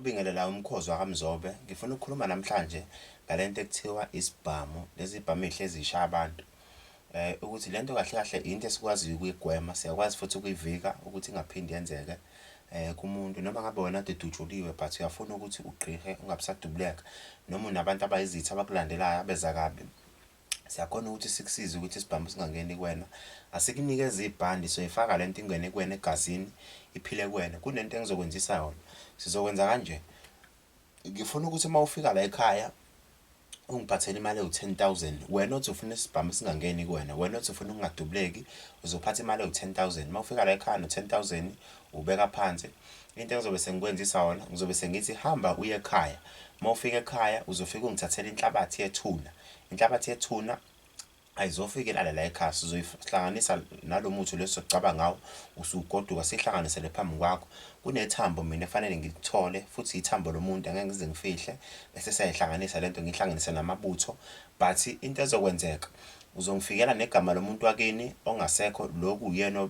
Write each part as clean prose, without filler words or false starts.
Ubingelela umkhozi wakamzobe. Ngifuna ukukhuluma namhlanje ngalento ekuthiwa isibhamu. Lezi bhamu ezihlezi zishaya abantu. Ukuthi lento kahle kahle into esikwaziyo ukuyigwema, siyakwazi futhi ukuyivika ukuthi ingaphindi yenzeke kumuntu noma ngabe wena kade udutshuliwe but uyafuna ukuthi ugqirhe ungabisadubuleka noma unabantu abayizitha abakulandelayo abeza kabi. Siyakhona ukuthi sikusize ukuthi isibhamu singangeni kuwena. Asikunikeze ibhandi soyifaka lento ingene kuwena egazini iphile kuwena. Kunento engizokwenzisa yona. Sizokwenza kanje. Ngifuna ukuthi uma ufika la ekhaya ungiphathele imali ewu-10,000. Wena othi ufuna isibhamu singangeni kuwena, wena othi ufuna ukungadubuleki, uzophatha imali ewu-10,000. Uma ufika la ekhaya no-10,000 ubeka phansi. Into engizobe sengikwenzisa yona, ngizobe sengithi hamba uye ekhaya. Uma ufika ekhaya uzofika ungithathele inhlabathi yethuna. Inhlabathi yethuna ayizofika ilale la ekhaya, sizoyihlanganisa nalo muthi leso sicaba ngawo, usugoduka sihlanganisele phambi kwakho. Kunethambo mina efanele ngilithole futhi ithambo lomuntu angeke ngize ngifihle, bese siyayihlanganisa lento ngihlanganise namabutho. But into ezokwenzeka uzongifikela negama lomuntu wakini ongasekho, lokhu uyena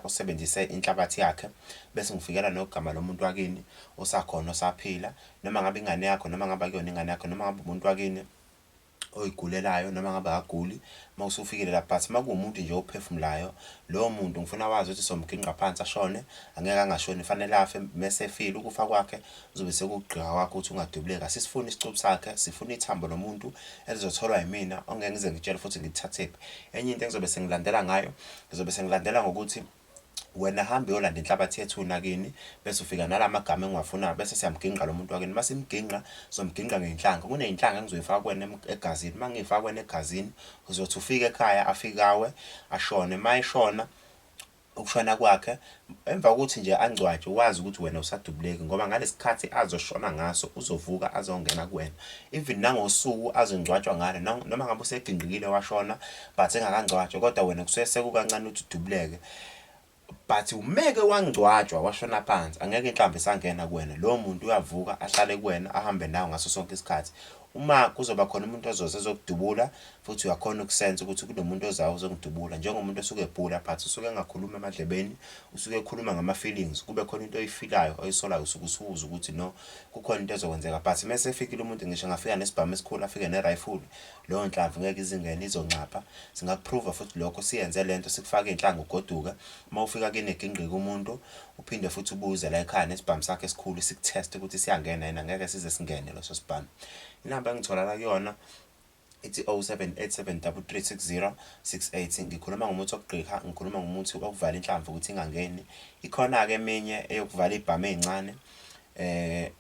osebenzise inhlabathi yakhe, bese ngifikela nogama lomuntu wakini osakhona osaphila, noma ngabe ingane yakho noma ngabe akuyona ingane yakho noma ngabe umuntu wakini oyigulelayo noma ngabe akaguli. Uma usufikile lapha but uma kuwumuntu nje ophefumulayo, lowo muntu ngifuna wazi ukuthi somginqa phansi ashone, angeke angashoni, fanele afe. Mese efile ukufa kwakhe uzobe sekugqika kwakho ukuthi ungadubuleka. Sisifuna isicubu sakhe, sifuna ithambo lomuntu elizotholwa yimina ongeke ngize ngitshele futhi ngithathephi. Enye into engizobe sengilandela ngayo, ngizobe sengilandela ngokuthi wena hamba uyolanda inhlabathi yethuna kini, bese ufika nalamagama engiwafunayo, bese siyamginqa lo muntu wakini. Mase imginqa somginqa ngeinhlanga. Kuneyinhlanga engizoyifaka kuwena egazini. Uma ngiyifaka kuwena egazini uzothi ufike ekhaya afikawe ashone. Uma eshona ukushona kwakhe, emva kokuthi nje angcwatshwe, wazi ukuthi wena usadubuleki ngoba ngalesikhathi azoshona ngaso uzovuka azongena kuwena. Even nangosuku azongcwatshwa ngalo noma ngabe useginqikile washona but engakangcwatshwa, kodwa wena kusuke sekukancane ukuthi udubuleke. But umeke wangcwatshwa washona phansi, angeke inhlamvu isangena kuwena. Lowo muntu uyavuka ahlale kuwena ahambe nawe ngaso sonke isikhathi. Uma kuzoba khona umuntu ozoze ezokudubula futhi uyakhona ukusenza ukuthi kunomuntu ozayo uzongidubula, njengomuntu osuke ebhula but usuke engakhulumi emadlebeni, usuke ekhuluma ngama-feelings. Kube khona into oyifilayo oyisolayo, usuke usuza ukuthi no, kukhona into ezokwenzeka. But mase efikile umuntu, ngisho ngafika nesibhamu esikhulu, afike nerifle, leyo nhlamvu ngeke izingene, izoncapha. Singakuprova futhi lokho, siyenze lento, sikufake inhlanga ugoduka. Uma ufika kini eginqika umuntu, uphinde futhi ubuze la ekhaya nesibhamu sakhe esikhulu, sikuteste ukuthi siyangena yena, ngeke size singene leso sibhamu. Inamba engitholakala kuyona ithi 0787336068. Ngikhuluma ngomuthi wokugqika, ngikhuluma ngomuthi wokuvala inhlamvu ukuthi ingangeni. Ikhona-ke eminye eyokuvala ibhamu ey'ncane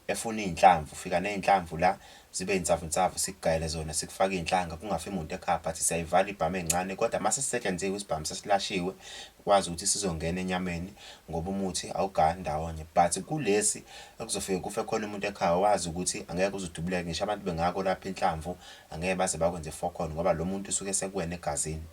efuna iy'nhlamvu. Ufika ney'nhlamvu la zibe yinsavu sikugayele zona, sikufake iy'nhlanga, kungafi muntu ekhaya but siyayivala ibhamu ey'ncane. Kodwa uma sesisetshenziwe isibhamu sesilashiwe, kwazi ukuthi sizongena enyameni ngoba umuthi awugaya ndawonye. But kulesi ekuzofike kufe khona umuntu ekhaya, wazi ukuthi angeke uzudubuleke. Ngisho abantu bengako lapha inhlamvu angeke baze bakwenze fokhona ngoba lo muntu usuke sekuwena egazini.